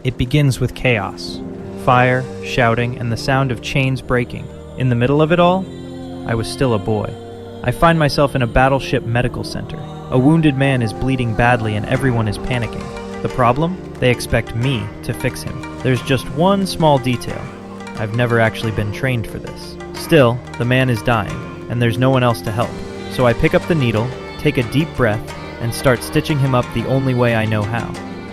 It begins with chaos. Fire, shouting, and the sound of chains breaking. In the middle of it all, I was still a boy. I find myself in a battleship medical center. A wounded man is bleeding badly and everyone is panicking. The problem? They expect me to fix him. There's just one small detail. I've never actually been trained for this. Still, the man is dying, and there's no one else to help. So I pick up the needle, take a deep breath, and start stitching him up the only way I know how.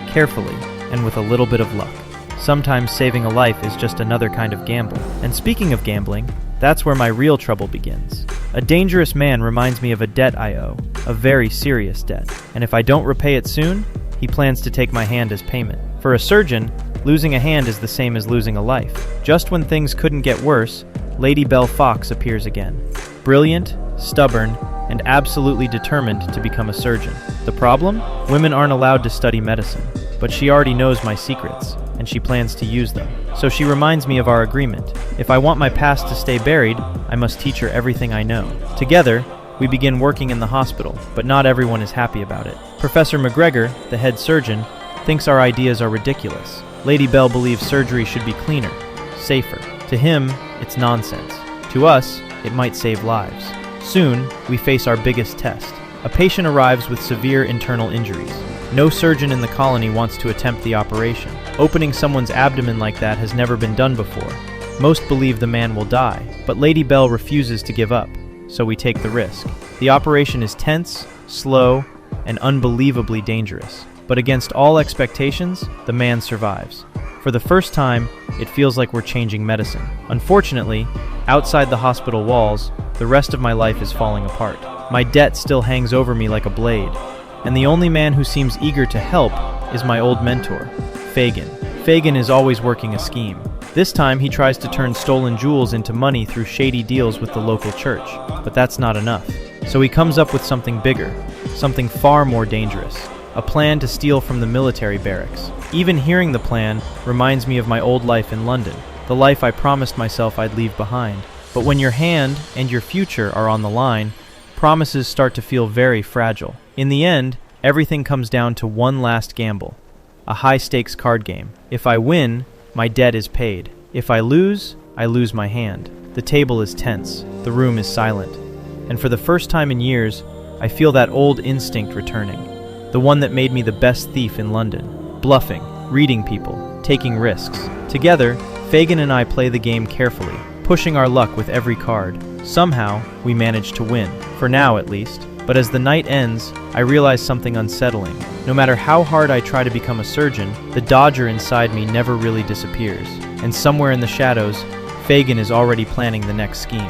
Carefully, and with a little bit of luck. Sometimes saving a life is just another kind of gamble. And speaking of gambling, that's where my real trouble begins. A dangerous man reminds me of a debt I owe, a very serious debt. And if I don't repay it soon, he plans to take my hand as payment. For a surgeon, losing a hand is the same as losing a life. Just when things couldn't get worse, Lady Belle Fox appears again. Brilliant, stubborn, and absolutely determined to become a surgeon. The problem? Women aren't allowed to study medicine, but she already knows my secrets, and she plans to use them. So she reminds me of our agreement. If I want my past to stay buried, I must teach her everything I know. Together, we begin working in the hospital, but not everyone is happy about it. Professor McGregor, the head surgeon, thinks our ideas are ridiculous. Lady Belle believes surgery should be cleaner, safer. To him, it's nonsense. To us, it might save lives. Soon, we face our biggest test. A patient arrives with severe internal injuries. No surgeon in the colony wants to attempt the operation. Opening someone's abdomen like that has never been done before. Most believe the man will die, but Lady Belle refuses to give up, so we take the risk. The operation is tense, slow, and unbelievably dangerous. But against all expectations, the man survives. For the first time, it feels like we're changing medicine. Unfortunately, outside the hospital walls, the rest of my life is falling apart. My debt still hangs over me like a blade, and the only man who seems eager to help is my old mentor, Fagin. Fagin is always working a scheme. This time he tries to turn stolen jewels into money through shady deals with the local church, but that's not enough. So he comes up with something bigger, something far more dangerous, a plan to steal from the military barracks. Even hearing the plan reminds me of my old life in London, the life I promised myself I'd leave behind. But when your hand and your future are on the line, promises start to feel very fragile. In the end, everything comes down to one last gamble, a high-stakes card game. If I win, my debt is paid. If I lose my hand. The table is tense, the room is silent, and for the first time in years, I feel that old instinct returning, the one that made me the best thief in London, bluffing, reading people, taking risks. Together, Fagin and I play the game carefully, pushing our luck with every card. Somehow, we manage to win, for now at least. But as the night ends, I realize something unsettling. No matter how hard I try to become a surgeon, the Dodger inside me never really disappears. And somewhere in the shadows, Fagin is already planning the next scheme.